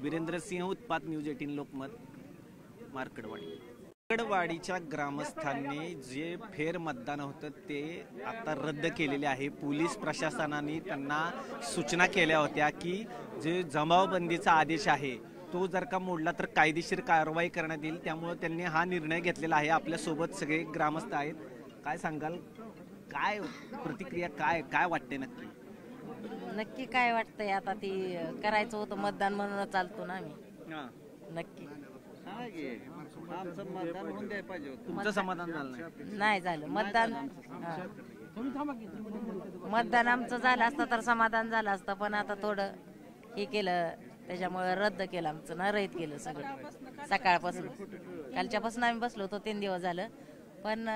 वीरेंद्र सिंह, उत्पात, news 18 Lokmat, Markadwadi. मार्कडवाडीच्या ग्रामस्थांनी जे फेर मतदान होतं ते आता रद्द केलेले आहे. पोलीस प्रशासनाने त्यांना सूचना केल्या होत्या की जे जमावबंदीचा आदेश आहे तो जर का मोडला तर कायदेशीर कारवाई करण्यात येईल. त्यामुळे त्यांनी हा निर्णय घेतलेला आहे. आपल्यासोबत सगळे ग्रामस्थ आहेत. काय सांगाल, काय प्रतिक्रिया, काय काय वाटते नक्की? नक्की काय वाटतंय, आता ती करायचं होतं मतदान म्हणून चालतो ना आम्ही. नक्की तुमचं समाधान झालं नाही झालं मतदान. मतदान आमचं झालं असतं तर समाधान झालं असतं, पण आता थोडं हे केलं त्याच्यामुळे रद्द केलं आमचं ना, रहित केलं सगळं. सकाळपासून कालच्यापासून आम्ही बसलो होतो 3 दिवस झालं, पण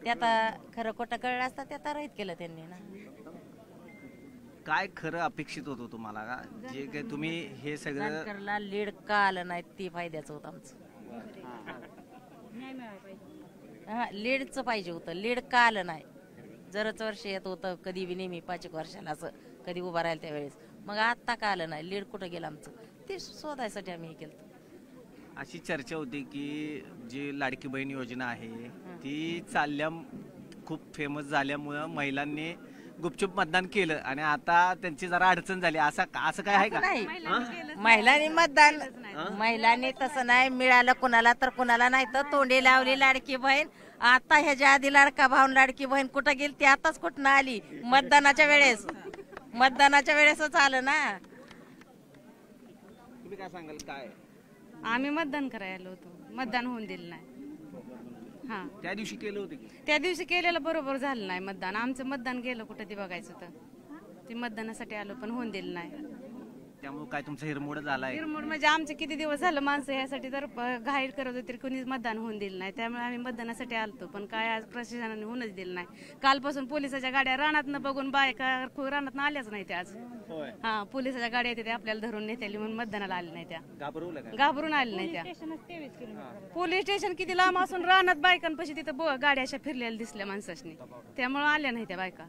ते आता खरं खोटं कळलं असतं ते आता रहित केलं त्यांनी ना. काय खरं अपेक्षित होतं तुम्हाला का जे काही तुम्ही हे सगळं जानकरला लीड का आलं नाही ते फायद्याचं होतं आमचं. हा, लीडचं पाहिजे होतं. लीड का आलं नाही? जरच वर्ष येत होतं कधी बी नेहमी 5 वर्षाला असं कधी उभा राहिलं त्यावेळेस, मग आत्ता का आलं नाही? लीड कुठं गेलं आमचं ते शोधायसाठी आम्ही हे केलं. अशी चर्चा होती की जी लाडकी बहीण योजना आहे ती चालल्या खूप फेमस झाल्यामुळं महिलांनी गुपचूप मतदान केलं आणि आता त्यांची जरा अडचण झाली, असं काय आहे का? महिलांनी मतदान, महिलांनी तसं नाही, मिळालं कुणाला तर कुणाला नाही. तर तोंडी लावली लाडकी बहीण. आता ह्याच्या आधी लाडका भाऊन लाडकी बहीण कुठं गेली ती आताच कुठं आली? मतदानाच्या वेळेस, मतदानाच्या वेळेसच आलं ना. तुम्ही काय सांगाल? काय आम्ही मतदान करायला होतो, मतदान होऊन दिलं नाही. हा, त्या दिवशी केलं होतं की त्या दिवशी केलेलं बरोबर झालं नाही मतदान. आमचं मतदान गेलं कुठं ते बघायचं होतं. ते मतदानासाठी आलो पण होऊन दिलं नाही. त्यामुळे काय तुमचा हिरमोड झालाय? हिरमोड म्हणजे आमचे किती दिवस झालं माणसं यासाठी तर घाईट करत होते, कोणीच मतदान होऊन दिलं नाही. त्यामुळे आम्ही मतदानासाठी आलतो, पण काय आज प्रशासनाने होऊनच दिलं नाही. कालपासून पोलिसाच्या गाड्या रानात बघून बायका रानात आल्याच नाही त्या आज. हा, पोलिसाच्या गाड्या येते आपल्याला धरून नेत्याली म्हणून मतदानाला आल्या नाही त्या. घाबरून आल्या नाही त्या. पोलीस स्टेशन किती लांब असून रानात बायकांपाशी तिथं गाड्या अशा फिरलेल्या दिसल्या माणसांनी, त्यामुळे आल्या नाही त्या बायका.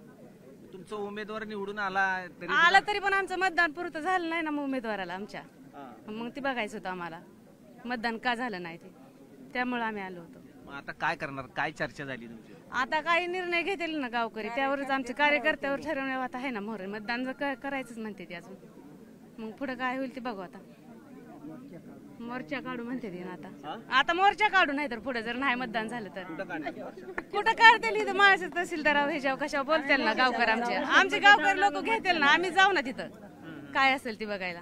तुमचा उमेदवार निवडून आला तरी पण आमचं मतदान पुरतं झालं नाही ना उमेदवाराला आमच्या. मग ते बघायचं होतं आम्हाला मतदान का झालं नाही ते, त्यामुळे आम्ही आलो होतो. आता काय करणार? काय चर्चा झाली तुमची? आता काही निर्णय घेतील ना गावकरी, त्यावरच आमच्या कार्यकर्त्यावर ठरवण्यात आहे ना. मोहर मतदान करायचंच म्हणते ते अजून, मग पुढे काय होईल ते बघू. आता मोर्चा काढू म्हणते ते आता मोर्चा काढू, नाही तर पुढे जर नाही मतदान झालं तर कुठं काढतील? इथं माझ्या तहसीलदारावर ह्याच्यावर कशावर बोलतील ना गावकर. आमचे गावकर लोक घेतील ना, आम्ही जाऊ ना तिथं काय असेल ती बघायला.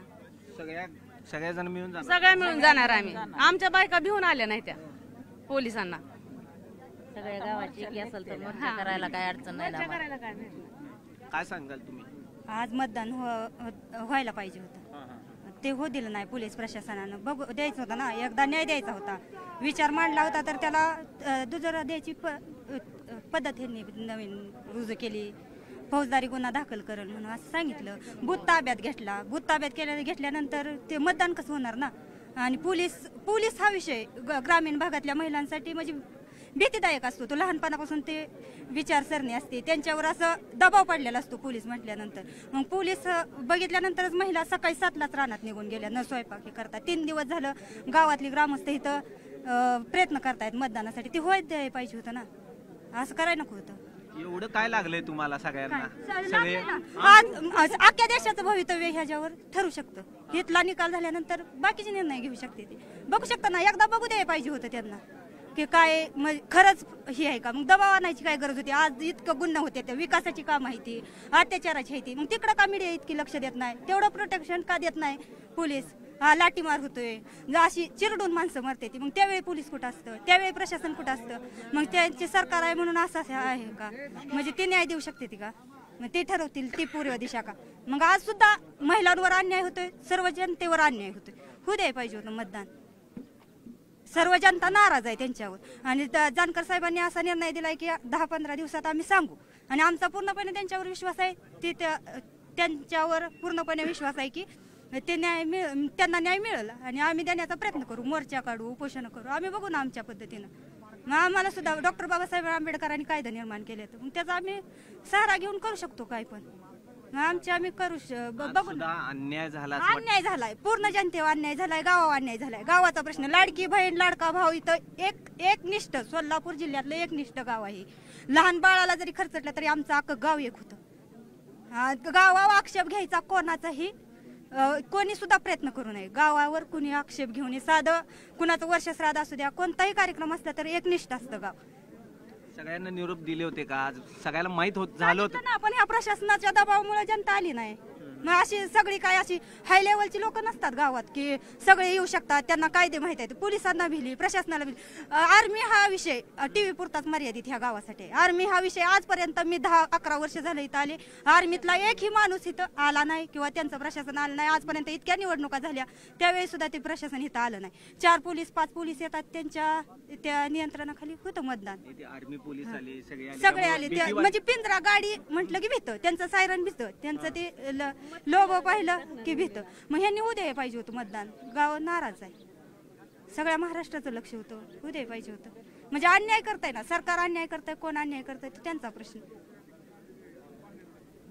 सगळ्याजण मिळून जाणार, सगळ्या मिळून जाणार आम्ही. आमच्या बायका भिवून आल्या नाही त्या पोलिसांना. सगळ्या गावाची असेल तर मोर्चा करायला काय अडचण नाही करायला काय. काय सांगाल तुम्ही? आज मतदान व्हायला पाहिजे होतं, ते हो दिलं नाही. पोलीस प्रशासनानं बघू द्यायचं होतं ना, एकदा न्याय द्यायचा होता. विचार मांडला होता तर त्याला दुजोरा द्यायची पद्धत ह्यांनी नवीन रुजू केली. फौजदारी गुन्हा दाखल करेल म्हणून असं सांगितलं. बूथ ताब्यात घेतला. बूथ ताब्यात घेतल्यानंतर ते मतदान कसं होणार ना. आणि पोलीस हा विषय ग्रामीण भागातल्या महिलांसाठी म्हणजे भीतीदायक असतो. तो लहानपणापासून ते विचारसरणी असते, त्यांच्यावर असं दबाव पडलेला असतो पोलीस म्हटल्यानंतर. मग पोलीस बघितल्यानंतरच महिला सकाळी 7लाच रानात निघून गेल्या न स्वयंपाक करतात. 3 दिवस झालं गावातली ग्रामस्थ इथं प्रयत्न करतायत मतदानासाठी. ते होय द्यायला पाहिजे होतं ना, असं करायला नको होतं. एवढं काय लागलंय तुम्हाला सगळ्यांना? आज अख्ख्या देशाचं भवितव्य ह्याच्यावर ठरू शकतं. इथला निकाल झाल्यानंतर बाकीचे निर्णय घेऊ शकते. ते बघू शकता ना, एकदा बघू द्यायला पाहिजे होतं त्यांना की काय खरंच ही आहे का. मग दबाव आणायची काय गरज होती? आज इतकं गुन्हा होते, त्या विकासाची काम आहे ती, अत्याचाराची आहे ती, मग तिकडं का मीडिया इतकी लक्ष देत नाही? तेवढं प्रोटेक्शन का देत नाही पोलीस? लाठीमार होतोय, अशी चिरडून माणसं मरते ती, मग त्यावेळी पोलीस कुठं असतं? त्यावेळी प्रशासन कुठं असतं? मग त्यांचे सरकार आहे म्हणून असं आहे का? म्हणजे ते न्याय देऊ शकते ती का? मग ते ठरवतील ती पूर्व दिशा का? मग आज सुद्धा महिलांवर अन्याय होतोय, सर्व जनतेवर अन्याय होतोय. होऊ द्यायला पाहिजे होतं मतदान. सर्व जनता नाराज आहे त्यांच्यावर. आणि जानकर साहेबांनी असा निर्णय दिलाय की 10-15 दिवसात आम्ही सांगू. आणि आमचा पूर्णपणे त्यांच्यावर विश्वास आहे. त्यांच्यावर पूर्णपणे विश्वास आहे की त्यांना न्याय मिळेल आणि आम्ही देण्याचा प्रयत्न करू. मोर्चा काढू, उपोषण करू, आम्ही बघू ना आमच्या पद्धतीनं. मग आम्हाला सुद्धा डॉक्टर बाबासाहेब आंबेडकरांनी कायदा निर्माण केले, तर मग त्याचा आम्ही सहारा घेऊन करू शकतो काय पण. आम्ही करू आज बघू सुद्धा अन्याय झाला असं वाटतं. अन्याय झालाय, पूर्ण जनतेवर अन्याय झालाय, गावावर अन्याय झालाय. गावाचा प्रश्न, लाडकी बहीण लाडका भाऊ, इथं एकनिष्ठ सोलापूर जिल्ह्यातलं एकनिष्ठ गाव आहे. लहान बाळाला जरी खर्चटलं तरी आमचं अख्खं गाव एक होतं. गावावर आक्षेप घ्यायचा कोणाचाही कोणी सुद्धा प्रयत्न करू नये. गावावर कुणी आक्षेप घेऊन नये. साधं कुणाचं वर्षश्राद्ध असू द्या, कोणताही कार्यक्रम असला तरी एकनिष्ठ असतं गाव. सगळ्यांना निरोप दिले होते का आज? सगळ्याला माहित झालं होतं ना, पण ह्या प्रशासनाच्या दबावामुळे जनता आली नाही. मग अशी सगळी काय अशी हाय लेवलची लोक नसतात गावात की सगळे येऊ शकतात, त्यांना कायदे माहित आहेत. पोलिसांना भिली, प्रशासनाला भिली. आर्मी हा विषय टीव्ही पुरताच मर्यादित ह्या गावासाठी. आर्मी हा विषय आजपर्यंत मी 10-11 वर्ष झालं इथं आले, आर्मीतला एकही माणूस इथं आला नाही किंवा त्यांचं प्रशासन आलं नाही. आजपर्यंत इतक्या निवडणुका झाल्या, त्यावेळी सुद्धा ते प्रशासन इथं आलं नाही. 4 पोलीस 5 पोलीस येतात, त्यांच्या त्या नियंत्रणाखाली होतं मतदान. आर्मी पोलीस आले, सगळे आले. म्हणजे पिंजरा गाडी म्हटलं की भीतं, त्यांचं सायरन भीतं, त्यांचं ते लोगो पाहिलं की भीतं. मग ह्यांनी उद्या पाहिजे होतं मतदान. गाव नाराज आहे, सगळ्या महाराष्ट्राचं लक्ष होतं, उद्या पाहिजे होतं. म्हणजे अन्याय करताय ना, सरकार अन्याय करताय, कोण अन्याय करताय त्यांचा प्रश्न.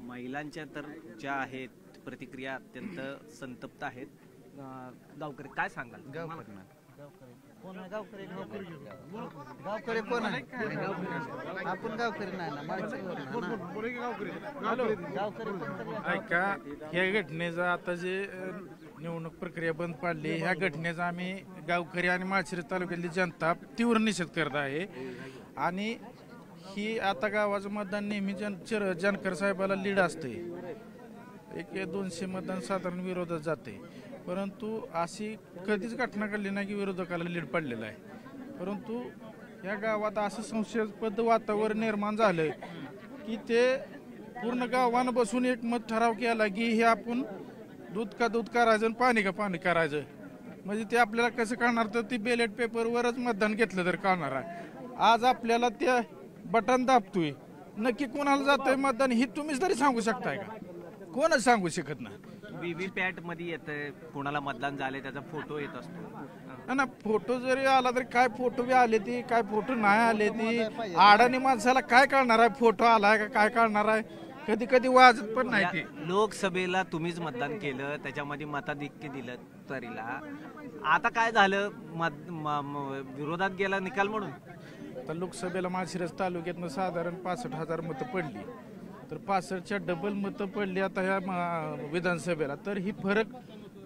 महिलांच्या तर ज्या आहेत प्रतिक्रिया अत्यंत संतप्त आहेत. गावकरी काय सांगाल? गावकरी कोण आहे? आपण गावकरी नाही ना. ऐका, ह्या घटनेचा आता जे निवडणूक प्रक्रिया बंद पाडली, ह्या घटनेचा आम्ही गावकरी आणि माळशिरस तालुक्यातली जनता तीव्र निषेध करत आहे. आणि ही आता गावाचं मतदान नेहमी जानकर साहेबाला लीड असते, 100-200 मतदान साधारण विरोधात जाते. परंतु अशी कधीच घटना घडली नाही की विरोधकाला लीड पडलेला आहे. परंतु या गावात असं संशयास्पद वातावरण निर्माण झालं की ते पूर्ण गावानं बसून एक मत ठराव केला की हे आपण दूध का दूध करायचं आणि पाणी का पाणी करायचं. म्हणजे ते आपल्याला कसं कळणार, तर ती बॅलेट पेपरवरच मतदान घेतलं तर कळणार आहे. आज आपल्याला ते बटन दाबतोय, नक्की कोणाला जातंय मतदान हे तुम्हीच तरी सांगू शकताय का? कोणच सांगू शकत नाही. व्हीव्हीपॅट मध्ये येतंय कोणाला मतदान झालंय त्याचा फोटो येत असतो ना. फोटो जरी आला तरी काय फोटो बी आले ती, काय फोटो नाही आले ती, अडाणी माणसाला काय कळणार आहे फोटो आलाय का काय कळणार आहे? कधी कधी वाजत पण नाही ते. लोकसभेला तुम्हीच मतदान केलं, त्याच्यामध्ये मताधिक्य दिलं तरीला. आता काय झालं, विरोधात गेला निकाल म्हणून. तर लोकसभेला माळशिरस तालुक्यातनं साधारण 65,000 मतं पडली, तर 65च्या डबल मतं पडली आता ह्या विधानसभेला. तर ही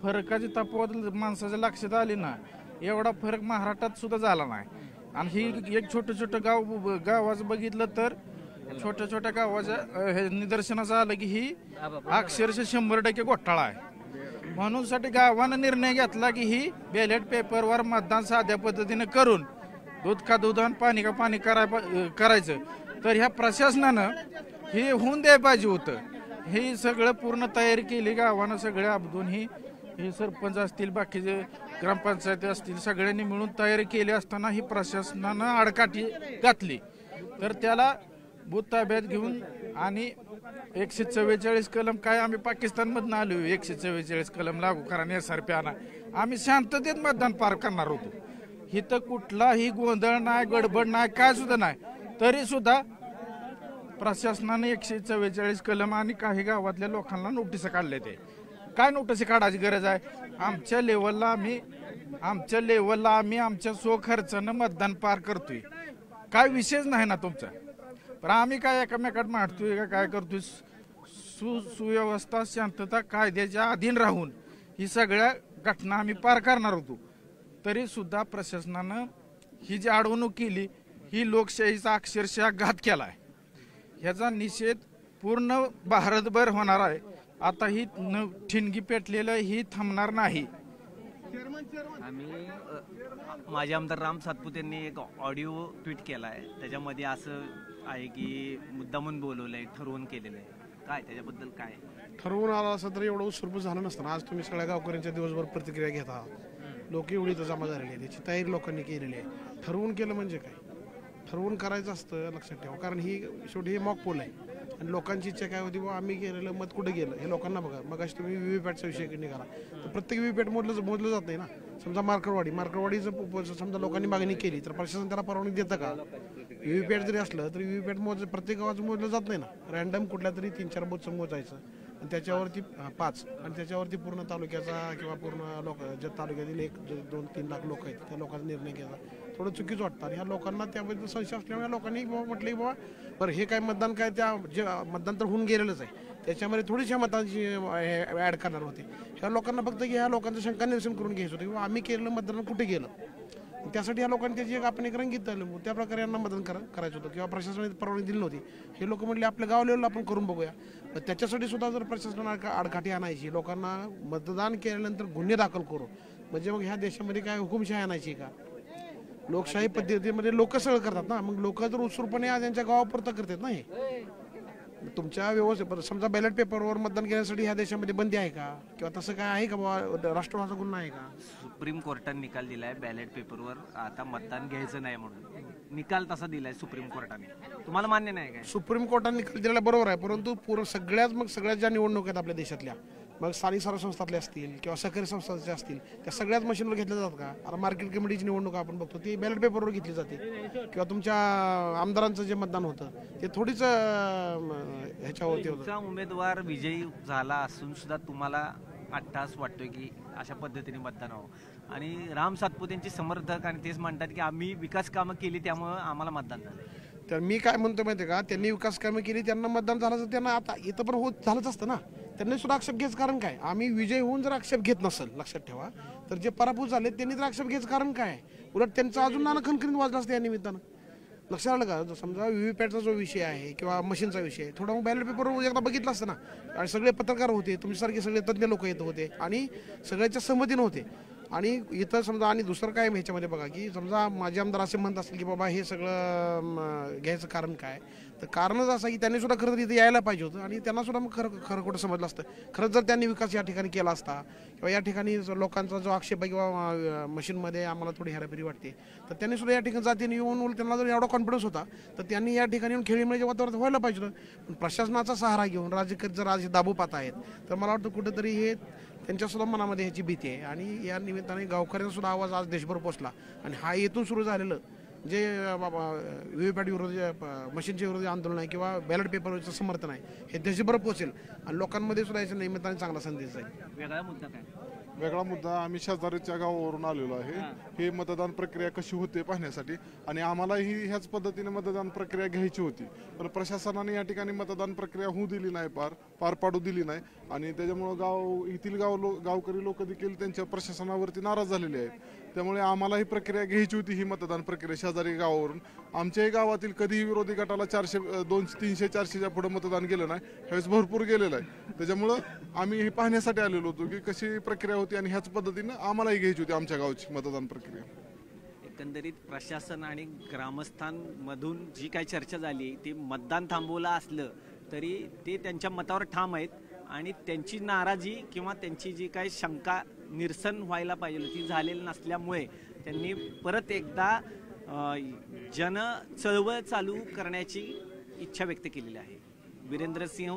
फरकाची तफावत माणसाच्या लक्षात आली ना, एवढा फरक महाराष्ट्रात सुद्धा झाला नाही. आणि ही एक छोटं गावाचं बघितलं तर छोट्या गावाच्या निदर्शनाचं आलं की ही अक्षरशः 100% घोटाळा आहे. म्हणून साठी गावानं निर्णय घेतला की ही बॅलेट पेपरवर मतदान साध्या पद्धतीने करून दूध का दूध आणि पाणी का पाणी करायचं. तर ह्या प्रशासनानं हे होऊन द्यायला पाहिजे होतं. हे सगळं पूर्ण तयारी केली गावानं, सगळे अबदून हे सरपंच असतील, बाकीचे ग्रामपंचायती असतील, सगळ्यांनी मिळून तयारी केली असताना ही प्रशासनानं आडकाठी घातली. तर त्याला बूथ ताब्यात घेऊन आणि 144 कलम काय, आम्ही पाकिस्तानमधून आलो, 144 कलम लागू करा आणि SRP आणा. आम्ही शांततेत मतदान पार करणार होतो. इथं कुठलाही गोंधळ नाही, गडबड नाही, काय सुद्धा नाही. तरी सुद्धा प्रशासनाने 144 कलम आणि काही गावातल्या लोकांना नोटीस काढले. ते काय नोटीस काढायची गरज आहे? आमच्या लेवलला आम्ही आमच्या स्वखर्चानं मतदान पार करतोय, काय विषयच नाही ना तुमचा. पण आम्ही काय एकामेकात मांडतोय का काय करतोय? सुव्यवस्था, शांतता, कायद्याच्या अधीन राहून ही सगळ्या घटना आम्ही पार करणार होतो. तरी सुद्धा प्रशासनानं ही जी अडवणूक केली, ही लोकशाहीचा अक्षरशः घात केलाय. ह्याचा निषेध पूर्ण भारतभर होणार आहे. आता ही ठिणगी पेटलेलं ही थांबणार नाही. आम्ही माजी आमदार राम सातपुते यांनी एक ऑडिओ ट्विट केला आहे, त्याच्यामध्ये असं आहे की मुद्दामून बोलवलंय, ठरवून केलेलं आहे. काय त्याच्याबद्दल काय? ठरवून आला असं तर एवढं उत्सर्ग झालं नसतं. आज तुम्ही सगळ्या गावकऱ्यांच्या दिवसभर प्रतिक्रिया घेत आहात. लोक एवढी तर जमा झालेली आहे, त्याची तयारी लोकांनी केलेली आहे. ठरवून केलं म्हणजे काय? ठरवून करायचं असतं, लक्षात ठेवा. कारण ही शेवटी हे मॉक पोल आहे आणि लोकांची इच्छा काय होती, आम्ही केलेलं मत कुठे गेलं हे लोकांना बघा. मग अशी तुम्ही व्हीव्हीपॅटचा विषय निघाला तर प्रत्येक व्हीव्हीपॅट मोजलं जात नाही ना. समजा मार्करवाडीचं समजा लोकांनी मागणी केली तर प्रशासन त्याला परवानगी देतं का? व्हीव्हीपॅट जरी असलं तरी व्हीव्हीपॅट प्रत्येक गावाचं मोजलं जात नाही ना. रँडम कुठल्या तरी 3-4 बूथचं मोजायचं आणि त्याच्यावरती 5 आणि त्याच्यावरती पूर्ण तालुक्याचा किंवा पूर्ण लोक ज्या तालुक्यातील 1-2-3 लाख लोक आहेत त्या लोकांचा निर्णय घ्यायचा थोडं चुकीचं वाटतं. आणि ह्या लोकांना त्याबद्दल संशय असल्यामुळे लोकांनी म्हटलं की बाबा बरं हे काय मतदान काय त्या जे मतदान तर होऊन गेलेलंच आहे त्याच्यामध्ये थोडीशा मतांची ॲड करणार होते. ह्या लोकांना फक्त की ह्या लोकांचं शंका निरसन करून घ्यायचं होतं किंवा आम्ही केलेलं मतदान कुठे गेलं. त्यासाठी या लोकांनी त्याची एक आपण एक रंगीत त्या प्रकारे यांना मतदान करायचं होतं किंवा प्रशासनाने परवानगी दिली नव्हती. हे लोक म्हटले आपल्या गाव लेवलला आपण करून बघूया. पण त्याच्यासाठी सुद्धा जर प्रशासनाला आडकाठी आणायची लोकांना मतदान केल्यानंतर गुन्हे दाखल करू म्हणजे मग ह्या देशामध्ये काय हुकुमशाही आणायची का. लोकशाही पद्धतीमध्ये लोक सगळं करतात ना. मग लोक जर उत्सुकपणे आज यांच्या गावापुरतं करतात ना. हे तुमच्या व्यवस्थित समजा बॅलेट पेपरवर मतदान केल्यासाठी ह्या देशामध्ये बंदी आहे का किंवा तसं काय आहे का बाबा राष्ट्रवाचा गुन्हा आहे का. सुप्रीम कोर्टाने निकाल दिलाय बॅलेट पेपरवर आता मतदान घ्यायचं नाही म्हणून निकाल तसा दिलाय सुप्रीम कोर्टाने. तुम्हाला मान्य नाही काय. सुप्रीम कोर्टाने निकाल दिलेला बरोबर आहे परंतु सगळ्यात ज्या निवडणुका आहेत आपल्या देशातल्या मग स्थानिक स्वराज्य संस्थातले असतील किंवा सहकारी संस्थांचे असतील त्या सगळ्याच मशीनवर घेतल्या जातात का. आता मार्केट कमिटीची निवडणूक आपण बघतो ती बॅलेट पेपरवर घेतली जाते किंवा तुमच्या आमदारांचं जे मतदान होतं ते थोडीच ह्याच्यावरती होतं. उमेदवार विजयी झाला असून सुद्धा तुम्हाला अट्टास वाटतोय की अशा पद्धतीने मतदान व्हावं आणि राम सातपुतेंचे समर्थक आणि तेच म्हणतात की आम्ही विकास कामं केली त्यामुळं आम्हाला मतदान झालं. तर मी काय म्हणतो माहिती आहे का त्यांनी विकास कामं केली त्यांना मतदान झालं तर त्यांना आता इथं पण होत झालंच असतं ना. त्यांनी सुद्धा आक्षेप घ्यायचं कारण काय. आम्ही विजय होऊन जर आक्षेप घेत नसेल लक्षात ठेवा तर जे पराभूत झाले त्यांनी तर आक्षेप घ्यायचं कारण काय. उलट त्यांचं अजून नाना खणखणीत वाजलं असतं या निमित्तानं. लक्षात आलं का. समजा व्हीव्हीपॅटचा जो विषय आहे किंवा मशीनचा विषय आहे थोडा मग बॅलेट पेपरवर एकदा बघितलं असतं ना. आणि सगळे पत्रकार होते तुमच्यासारखे सगळे तज्ज्ञ लोक येत होते आणि सगळ्याच्या संमतीनं होते. आणि इथं समजा आणि दुसरं काय ह्याच्यामध्ये बघा की समजा माझे आमदार असे म्हणत असतील की बाबा हे सगळं घ्यायचं कारण काय तर कारणच असं की त्यांनी सुद्धा खरं तर इथे यायला पाहिजे होतं आणि त्यांना सुद्धा मग खरं खोटं समजलं असतं. खरंच जर त्यांनी विकास या ठिकाणी केला असता किंवा या ठिकाणी लोकांचा जो आक्षेप आहे किंवा मशीनमध्ये आम्हाला थोडी हेराफेरी वाटते तर त्यांनी सुद्धा या ठिकाणी जातीने येऊन त्यांना जर एवढा कॉन्फिडन्स होता तर त्यांनी या ठिकाणी येऊन खेळीमेळीचे वातावरण व्हायला पाहिजे होतं. पण प्रशासनाचा सहारा घेऊन राजकीय जर आज दाबू पाहत आहेत तर मला वाटतं कुठेतरी हे त्यांच्यासुद्धा मनामध्ये ह्याची भीती आहे. आणि या निमित्ताने गावकऱ्यांचा सुद्धा आवाज आज देशभर पोचला आणि हा येथून सुरू झालेलं जे व्हीव्हीपॅट विरोधी मशीनच्या विरोधी आंदोलन आहे किंवा बॅलेट पेपरचं समर्थन आहे हे देशभर पोहोचेल आणि लोकांमध्ये सुद्धा याच्या निमित्ताने चांगला संदेश जाईल. वेगळा मुद्दा काय. वेगळा मुद्दा आम्ही शेजारीच्या गावावरून आलेलो आहे हे मतदान प्रक्रिया कशी होते पाहण्यासाठी आणि आम्हालाही ह्याच पद्धतीने मतदान प्रक्रिया घ्यायची होती पण प्रशासनाने या ठिकाणी मतदान प्रक्रिया होऊ दिली नाही पार पाडू दिली नाही आणि त्याच्यामुळं येथील गावकरी लोक देखील त्यांच्या प्रशासनावरती नाराज झालेले आहेत. त्यामुळे आम्हाला ही प्रक्रिया घ्यायची होती ही मतदान प्रक्रिया शेजारी गावावरून. आमच्याही गावातील कधीही विरोधी गटाला 200-300-400च्या पुढे मतदान गेलं नाही ह्यावेळेस भरपूर गेलेलं आहे. त्याच्यामुळं आम्ही हे पाहण्यासाठी आलेलो होतो की कशी प्रक्रिया होती आणि ह्याच पद्धतीनं आम्हालाही घ्यायची होती आमच्या गावची मतदान प्रक्रिया. एकंदरीत प्रशासन आणि ग्रामस्थांमधून जी काही चर्चा झाली ती मतदान थांबवलं असलं तरी ते त्यांच्या मतावर ठाम आहेत आणि त्यांची नाराजी किंवा त्यांची जी काही शंका निरसन व्हायला पाहिजे ती झालेली नसल्यामुळे त्यांनी परत एकदा जन चळवळ चालू करण्याची इच्छा व्यक्त केलेली आहे. वीरेंद्र सिंह